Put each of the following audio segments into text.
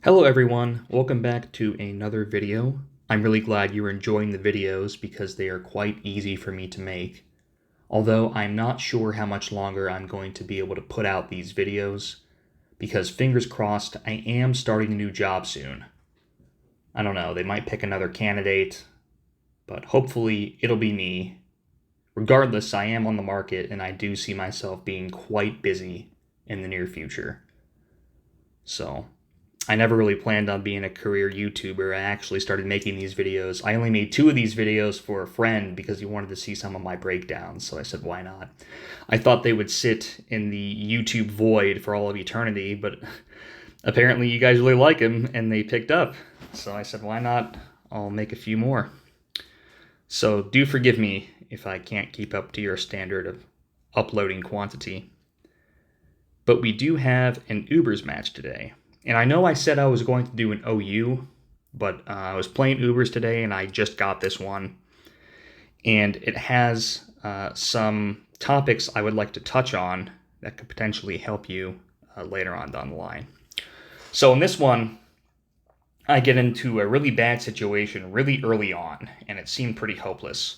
Hello everyone, welcome back to another video. I'm really glad you're enjoying the videos because they are quite easy for me to make. Although I'm not sure how much longer I'm going to be able to put out these videos because fingers crossed I am starting a new job soon. I don't know, they might pick another candidate, but hopefully it'll be me. Regardless, I am on the market and I do see myself being quite busy in the near future. So I never really planned on being a career YouTuber. I actually started making these videos. I only made 2 of these videos for a friend because he wanted to see some of my breakdowns, so I said, why not? I thought they would sit in the YouTube void for all of eternity, but apparently you guys really like them, and they picked up. So I said, why not? I'll make a few more. So do forgive me if I can't keep up to your standard of uploading quantity. But we do have an Ubers match today. And I know I said I was going to do an OU, but I was playing Ubers today and I just got this one. And it has some topics I would like to touch on that could potentially help you later on down the line. So in this one, I get into a really bad situation really early on, and it seemed pretty hopeless.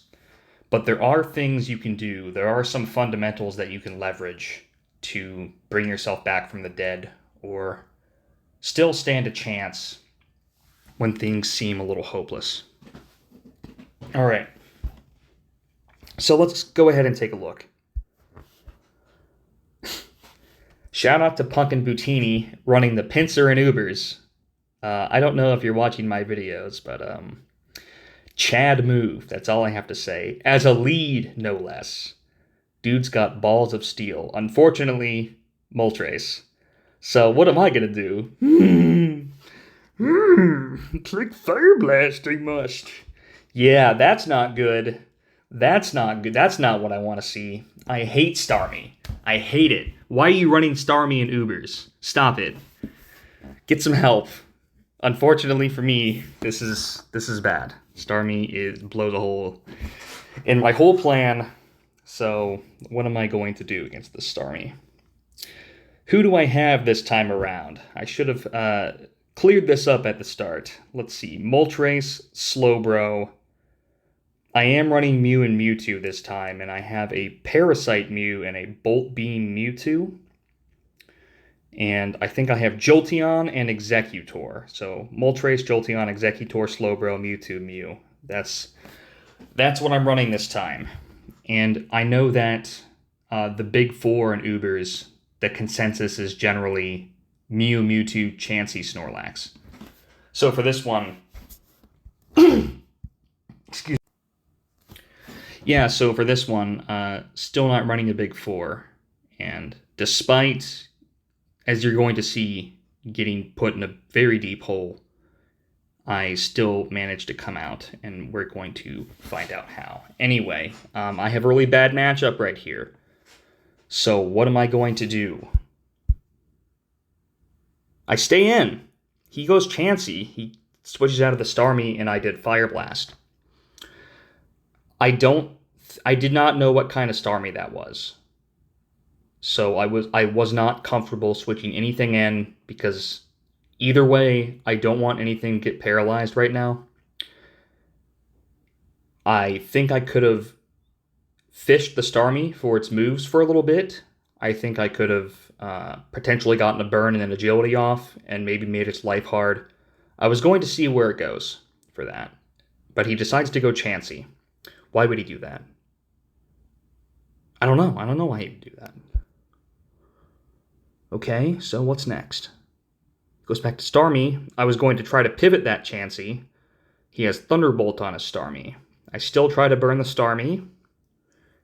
But there are things you can do. There are some fundamentals that you can leverage to bring yourself back from the dead or still stand a chance when things seem a little hopeless. All right. So let's go ahead and take a look. Shout out to Punkin Boutini running the pincer and Ubers. I don't know if you're watching my videos, but Chad move. That's all I have to say. As a lead, no less. Dude's got balls of steel. Unfortunately, Moltres. So what am I gonna do? Click Fire Blasting must. Yeah, that's not good. That's not good. That's not what I want to see. I hate Starmie. I hate it. Why are you running Starmie in Ubers? Stop it. Get some help. Unfortunately for me, this is bad. Starmie blows a hole in my whole plan. So what am I going to do against this Starmie? Who do I have this time around? I should have cleared this up at the start. Let's see. Moltres, Slowbro. I am running Mew and Mewtwo this time, and I have a Parasite Mew and a Bolt Beam Mewtwo. And I think I have Jolteon and Executor. So Moltres, Jolteon, Executor, Slowbro, Mewtwo, Mew. That's what I'm running this time. And I know that the big 4 in Ubers, the consensus is generally Mew, Mewtwo, Chansey, Snorlax. So for this one, excuse me. Yeah, so for this one, still not running a big 4. And despite, as you're going to see, getting put in a very deep hole, I still managed to come out, and we're going to find out how. Anyway, I have a really bad matchup right here. So what am I going to do? I stay in. He goes Chansey. He switches out of the Starmie, and I did Fire Blast. I did not know what kind of Starmie that was. So I was not comfortable switching anything in because either way, I don't want anything to get paralyzed right now. I think I could have fished the Starmie for its moves for a little bit. I think I could have potentially gotten a burn and an agility off and maybe made its life hard. I was going to see where it goes for that. But he decides to go Chansey. Why would he do that? I don't know. I don't know why he would do that. Okay, so what's next? Goes back to Starmie. I was going to try to pivot that Chansey. He has Thunderbolt on his Starmie. I still try to burn the Starmie.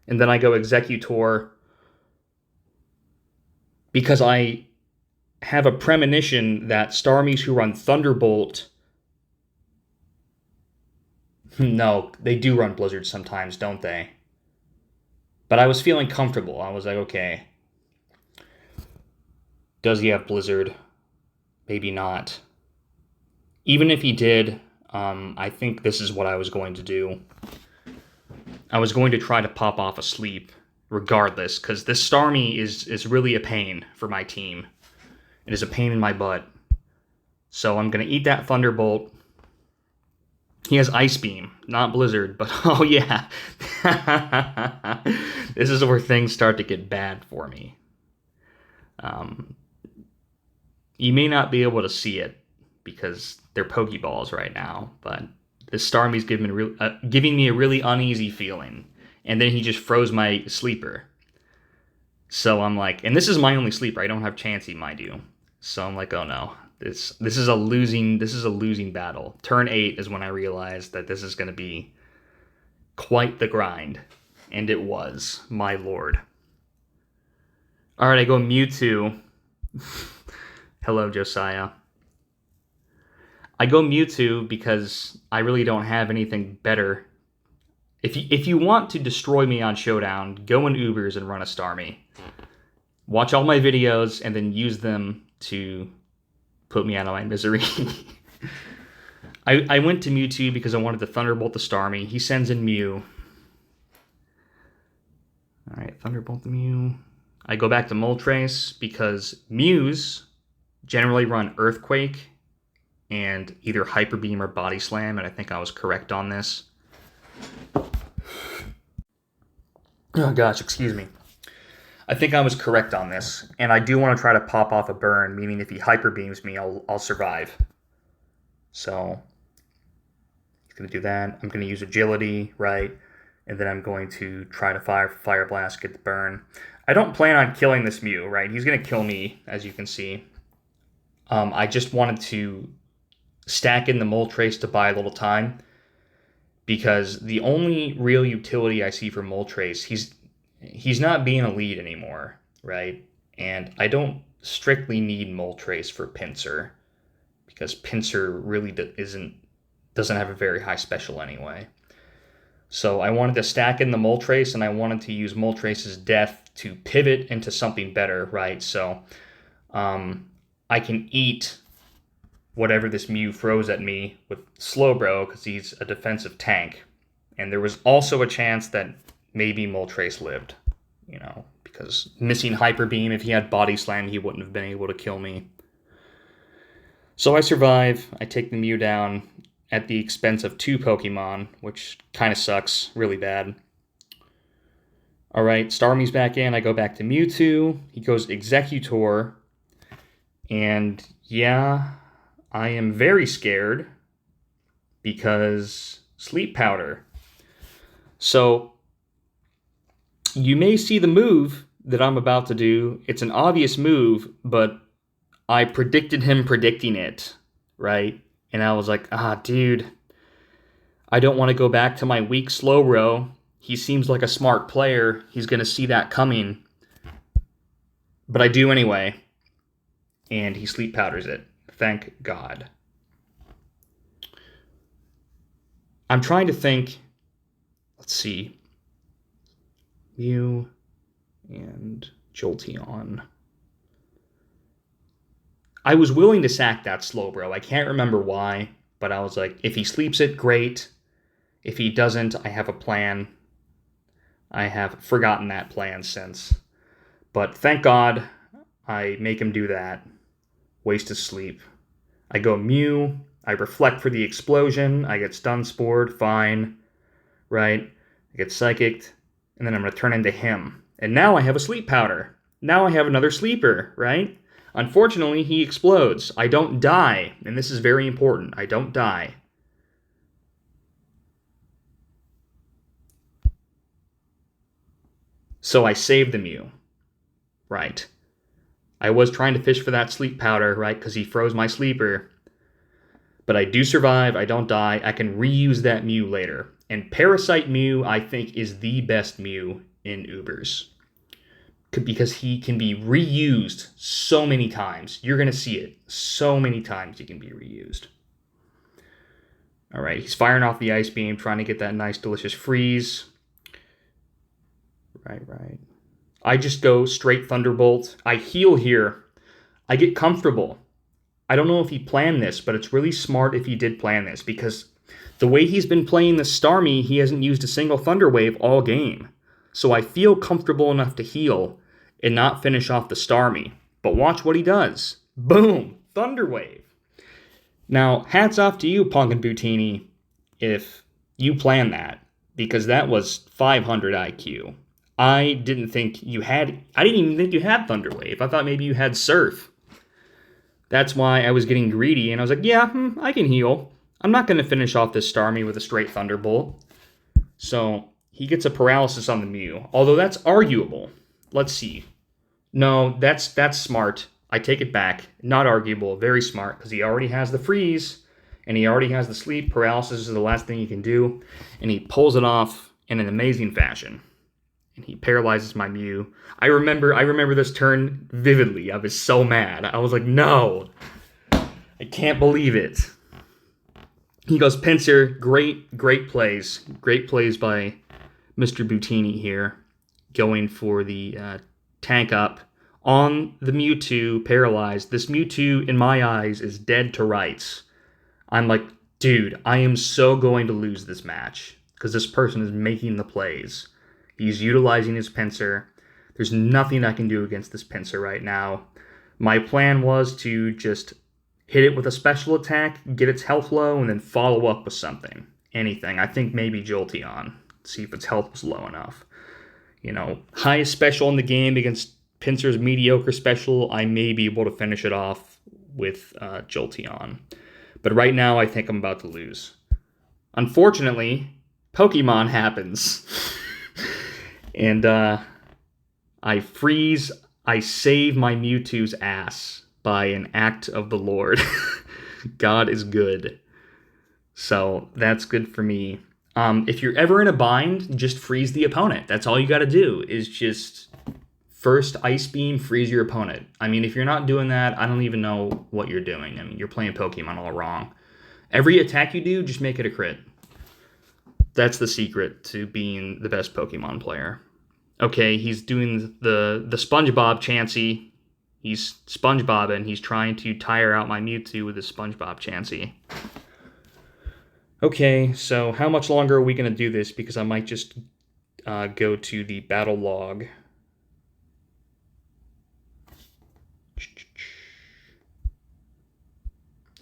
And then I go Executor because I have a premonition that Starmies who run Thunderbolt... No, they do run Blizzard sometimes, don't they? But I was feeling comfortable. I was like, okay. Does he have Blizzard? Maybe not. Even if he did, I think this is what I was going to do. I was going to try to pop off a sleep regardless, because this Starmie is really a pain for my team. It is a pain in my butt. So I'm going to eat that Thunderbolt. He has Ice Beam, not Blizzard, but oh yeah. This is where things start to get bad for me. You may not be able to see it because they're Pokeballs right now, but this Starmie's giving me a really uneasy feeling. And then he just froze my sleeper. So I'm like, and this is my only sleeper. I don't have Chansey, mind you. So I'm like, oh no, this is a losing battle. Turn 8 is when I realized that this is going to be quite the grind, and it was, my lord. All right, I go Mewtwo. Hello, Josiah. I go Mewtwo because I really don't have anything better. If you want to destroy me on Showdown, go in Ubers and run a Starmie. Watch all my videos and then use them to put me out of my misery. I went to Mewtwo because I wanted to Thunderbolt the Starmie. He sends in Mew. Alright, Thunderbolt the Mew. I go back to Moltres because Mews generally run Earthquake and either Hyper Beam or Body Slam, and I think I was correct on this. Oh gosh, excuse me. I think I was correct on this, and I do want to try to pop off a burn, meaning if he Hyper Beams me, I'll survive. So, he's going to do that. I'm going to use Agility, right? And then I'm going to try to Fire Blast, get the burn. I don't plan on killing this Mew, right? He's going to kill me, as you can see. I just wanted to stack in the Moltres to buy a little time, because the only real utility I see for Moltres, he's not being a lead anymore, right? And I don't strictly need Moltres for Pinsir, because Pinsir really doesn't have a very high special anyway. So I wanted to stack in the Moltres, and I wanted to use Moltres' death to pivot into something better, right? So I can eat whatever this Mew throws at me with Slowbro, because he's a defensive tank. And there was also a chance that maybe Moltres lived, because missing Hyper Beam, if he had Body Slam, he wouldn't have been able to kill me. So I survive. I take the Mew down at the expense of 2 Pokemon, which kind of sucks really bad. All right, Starmie's back in. I go back to Mewtwo. He goes Executor. And yeah, I am very scared because Sleep Powder. So you may see the move that I'm about to do. It's an obvious move, but I predicted him predicting it, right? And I was like, dude, I don't want to go back to my weak Slowbro. He seems like a smart player. He's going to see that coming. But I do anyway. And he Sleep Powders it. Thank God. I'm trying to think. Let's see. Mew and Jolteon. I was willing to sack that Slowbro. I can't remember why, but I was like, if he sleeps it, great. If he doesn't, I have a plan. I have forgotten that plan since. But thank God I make him do that. Waste his sleep. I go Mew. I reflect for the explosion. I get Stun Spored. Fine. Right? I get Psychicked. And then I'm going to turn into him. And now I have a Sleep Powder. Now I have another sleeper, right? Unfortunately, he explodes. I don't die. And this is very important. I don't die. So I save the Mew. Right. I was trying to fish for that Sleep Powder, right? Because he froze my sleeper. But I do survive. I don't die. I can reuse that Mew later. And Parasite Mew, I think, is the best Mew in Ubers. Because he can be reused so many times. You're going to see it. So many times he can be reused. All right, he's firing off the Ice Beam, trying to get that nice, delicious freeze. Right. I just go straight Thunderbolt. I heal here. I get comfortable. I don't know if he planned this, but it's really smart if he did plan this, because the way he's been playing the Starmie, he hasn't used a single Thunder Wave all game. So I feel comfortable enough to heal and not finish off the Starmie. But watch what he does. Boom! Thunder Wave. Now, hats off to you, Punk and Butini, if you planned that, because that was 500 IQ. I didn't even think you had Thunderwave. I thought maybe you had Surf. That's why I was getting greedy, and I was like, yeah, I can heal. I'm not going to finish off this Starmie with a straight Thunderbolt. So he gets a paralysis on the Mew, although that's arguable. Let's see. No, that's smart. I take it back. Not arguable. Very smart, because he already has the freeze, and he already has the sleep. Paralysis is the last thing he can do, and he pulls it off in an amazing fashion. And he paralyzes my Mew. I remember this turn vividly. I was so mad. I was like, no. I can't believe it. He goes Pinsir. Great plays. Great plays by Mr. Butini here. Going for the tank up on the Mewtwo, paralyzed. This Mewtwo, in my eyes, is dead to rights. I'm like, dude, I am so going to lose this match. Because this person is making the plays. He's utilizing his Pinsir. There's nothing I can do against this Pinsir right now. My plan was to just hit it with a special attack, get its health low, and then follow up with something. Anything. I think maybe Jolteon. See if its health was low enough. You know, highest special in the game against Pinsir's mediocre special, I may be able to finish it off with Jolteon. But right now, I think I'm about to lose. Unfortunately, Pokemon happens. And I freeze. I save my Mewtwo's ass by an act of the Lord. God is good. So that's good for me. If you're ever in a bind, just freeze the opponent. That's all you got to do is just first Ice Beam, freeze your opponent. I mean, if you're not doing that, I don't even know what you're doing. I mean, you're playing Pokemon all wrong. Every attack you do, just make it a crit. That's the secret to being the best Pokemon player. Okay, he's doing the SpongeBob Chansey. He's SpongeBobbing. He's trying to tire out my Mewtwo with his SpongeBob Chansey. Okay, so how much longer are we going to do this? Because I might just go to the battle log.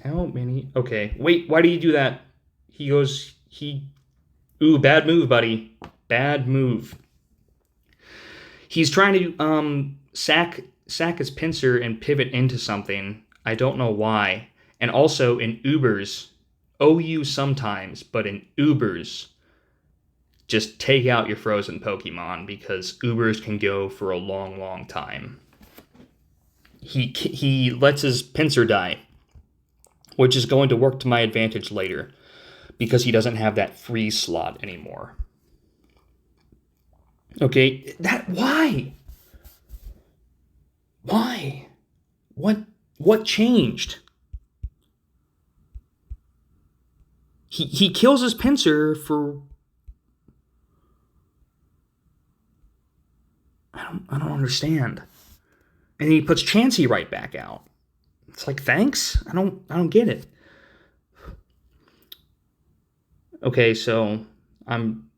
How many? Okay, wait, why do you do that? Ooh, bad move, buddy. Bad move. He's trying to sack his Pinsir and pivot into something. I don't know why. And also in Ubers, OU sometimes, but in Ubers, just take out your frozen Pokemon because Ubers can go for a long, long time. He lets his Pinsir die, which is going to work to my advantage later because he doesn't have that freeze slot anymore. Okay, why? Why? What changed? He kills his Pinsir for I don't understand. And he puts Chansey right back out. It's like, thanks? I don't get it. Okay, so I'm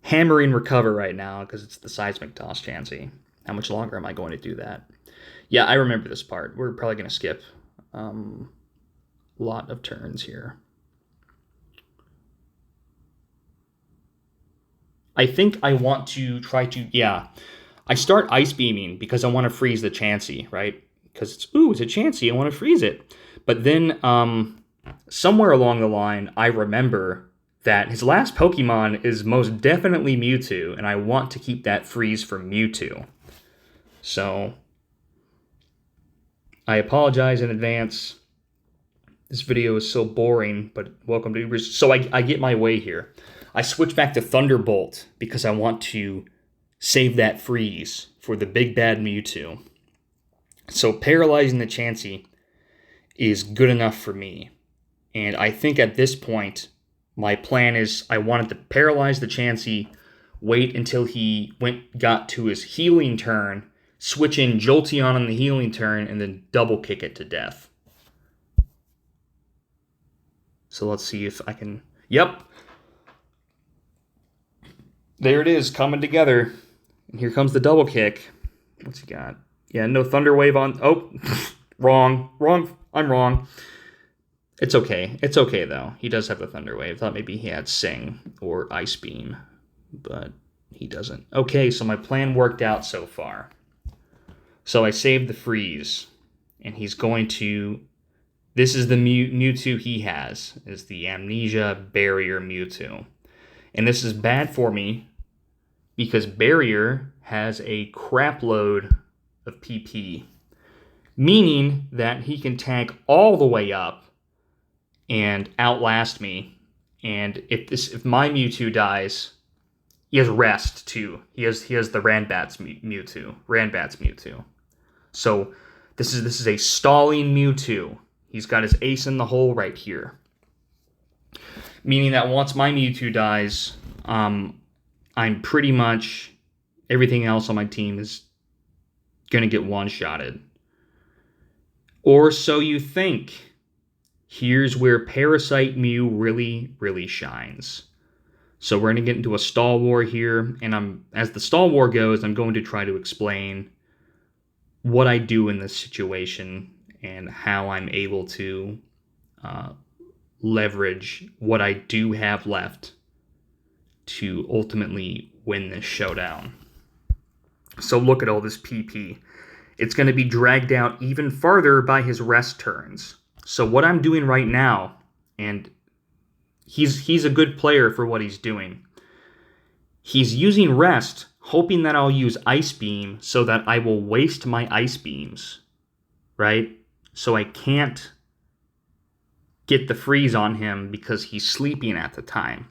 hammering recover right now because it's the Seismic Toss Chansey. How much longer am I going to do that? Yeah, I remember this part. We're probably going to skip a lot of turns here. I think I want to try to, I start Ice Beaming because I want to freeze the Chansey, right? Because it's a Chansey, I want to freeze it. But then somewhere along the line, I remember that his last Pokemon is most definitely Mewtwo, and I want to keep that freeze for Mewtwo. So, I apologize in advance. This video is so boring, but welcome to Ubers. So I get my way here. I switch back to Thunderbolt because I want to save that freeze for the big bad Mewtwo. So paralyzing the Chansey is good enough for me. And I think at this point, my plan is I wanted to paralyze the Chansey, wait until he got to his healing turn, switch in Jolteon on the healing turn, and then double kick it to death. So let's see if I can... Yep. There it is, coming together. And here comes the double kick. What's he got? Yeah, no Thunder Wave on... Oh, wrong. I'm wrong. It's okay. It's okay, though. He does have the Thunder Wave. Thought maybe he had Sing or Ice Beam, but he doesn't. Okay, so my plan worked out so far. So I saved the freeze, and he's going to... This is the Mewtwo he has, is the Amnesia Barrier Mewtwo. And this is bad for me, because Barrier has a crap load of PP, meaning that he can tank all the way up and outlast me. And if my Mewtwo dies, he has Rest too. He has the Ranbat's Mewtwo. So this is a stalling Mewtwo. He's got his ace in the hole right here, meaning that once my Mewtwo dies, I'm pretty much everything else on my team is gonna get one-shotted. Or so you think. Here's where Parasite Mew really, really shines. So we're going to get into a stall war here, and as the stall war goes, I'm going to try to explain what I do in this situation and how I'm able to leverage what I do have left to ultimately win this showdown. So look at all this PP. It's going to be dragged out even farther by his rest turns. So what I'm doing right now, and he's a good player for what he's doing. He's using rest, hoping that I'll use Ice Beam so that I will waste my Ice Beams, right? So I can't get the freeze on him because he's sleeping at the time.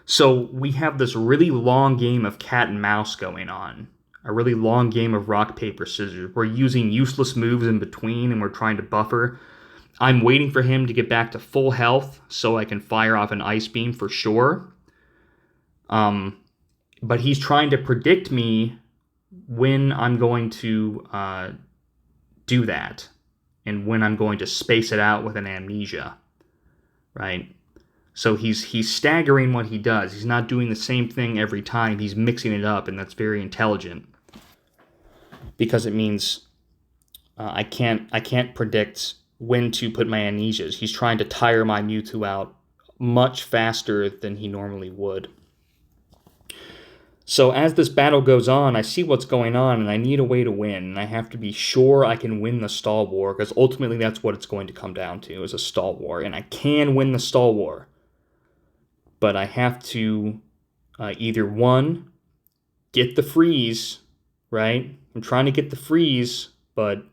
So we have this really long game of cat and mouse going on. A really long game of rock, paper, scissors. We're using useless moves in between, and we're trying to buffer. I'm waiting for him to get back to full health so I can fire off an Ice Beam for sure. But he's trying to predict me when I'm going to do that and when I'm going to space it out with an Amnesia, right? So he's staggering what he does. He's not doing the same thing every time. He's mixing it up, and that's very intelligent because it means I can't predict when to put my Amnesias. He's trying to tire my Mewtwo out much faster than he normally would. So as this battle goes on, I see what's going on, and I need a way to win. And I have to be sure I can win the stall war, because ultimately that's what it's going to come down to, is a stall war. And I can win the stall war. But I have to either, one, get the freeze, right? I'm trying to get the freeze, but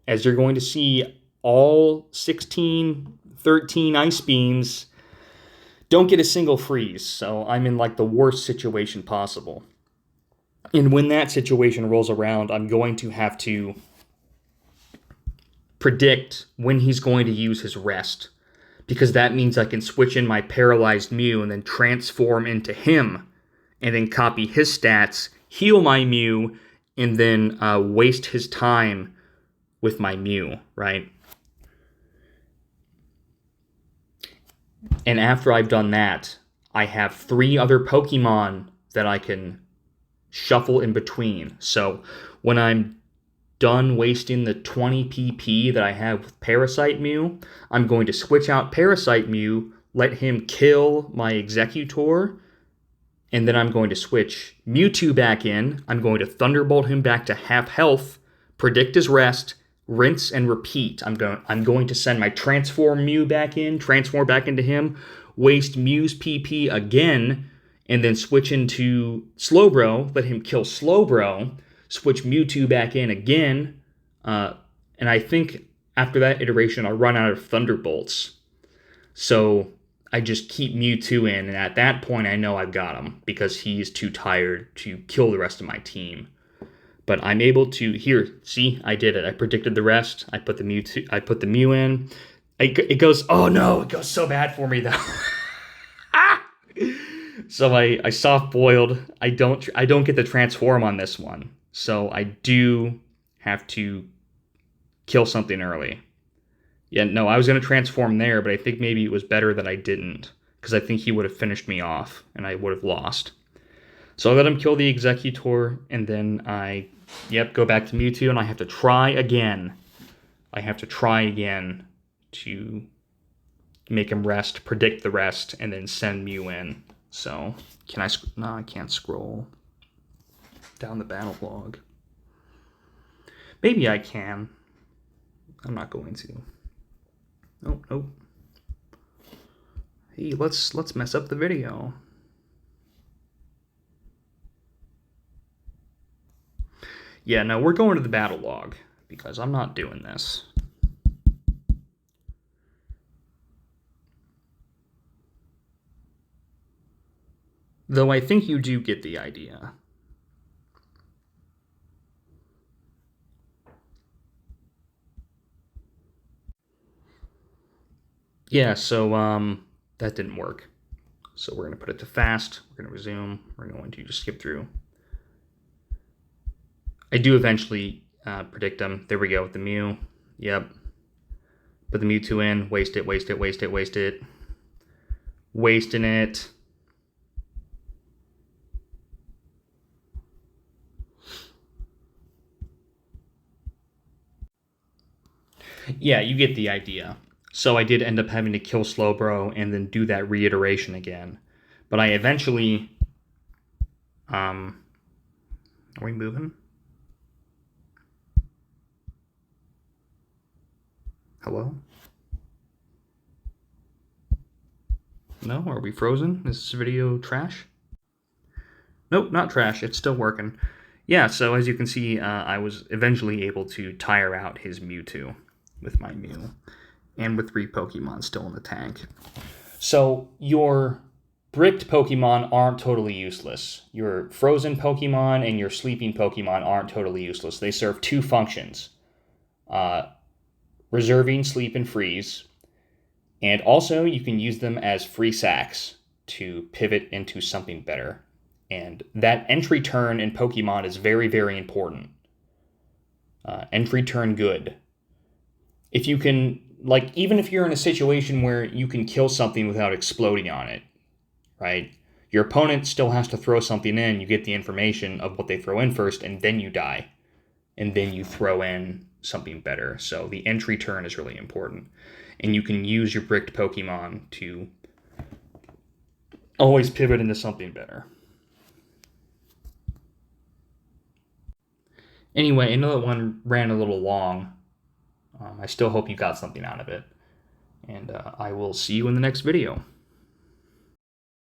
as you're going to see, all 16, 13 Ice Beams don't get a single freeze, so I'm in like the worst situation possible. And when that situation rolls around, I'm going to have to predict when he's going to use his rest, because that means I can switch in my paralyzed Mew and then transform into him, and then copy his stats, heal my Mew, and then waste his time with my Mew, right? And after I've done that, I have 3 other Pokemon that I can shuffle in between. So when I'm done wasting the 20 PP that I have with Parasite Mew, I'm going to switch out Parasite Mew, let him kill my Executor, and then I'm going to switch Mewtwo back in. I'm going to Thunderbolt him back to half health, predict his rest, rinse and repeat. I'm going to send my Transform Mew back in, transform back into him, waste Mew's PP again, and then switch into Slowbro, let him kill Slowbro, switch Mewtwo back in again, and I think after that iteration I'll run out of Thunderbolts. So I just keep Mewtwo in, and at that point I know I've got him, because he's too tired to kill the rest of my team. But I'm able to, here, see, I did it. I predicted the rest. I put the Mew in. It goes, oh no, it goes so bad for me though. So I soft boiled. I don't get the transform on this one. So I do have to kill something early. Yeah, no, I was going to transform there, but I think maybe it was better that I didn't, because I think he would have finished me off and I would have lost. So I let him kill the Executor, and then I, go back to Mewtwo, and I have to try again. I have to try again to make him rest, predict the rest, and then send Mew in. So, can I... No, I can't scroll down the battle log. Maybe I can. I'm not going to. Nope, nope. Hey, let's mess up the video. Yeah, no, we're going to the battle log because I'm not doing this. Though I think you do get the idea. Yeah, so that didn't work. So we're going to put it to fast. We're going to resume. We're going to just skip through. I do eventually predict them. There we go with the Mew. Yep. Put the Mewtwo in. Waste it, waste it, waste it, waste it. Wasting it. Yeah, you get the idea. So I did end up having to kill Slowbro and then do that reiteration again. But I eventually... are we moving? Hello? No? Are we frozen? Is this video trash? Nope, not trash. It's still working. Yeah, so as you can see, I was eventually able to tire out his Mewtwo with my Mew, and with 3 Pokemon still in the tank. So your bricked Pokemon aren't totally useless. Your frozen Pokemon and your sleeping Pokemon aren't totally useless. They serve 2 functions. Reserving sleep and freeze, and also you can use them as free sacks to pivot into something better. And that entry turn in Pokemon is very, very important. Entry turn good. If you can, like, even if you're in a situation where you can kill something without exploding on it, right? Your opponent still has to throw something in. You get the information of what they throw in first, and then you die. And then you throw in something better. So the entry turn is really important. And you can use your bricked Pokemon to always pivot into something better. Anyway, I know that one ran a little long. I still hope you got something out of it. And I will see you in the next video.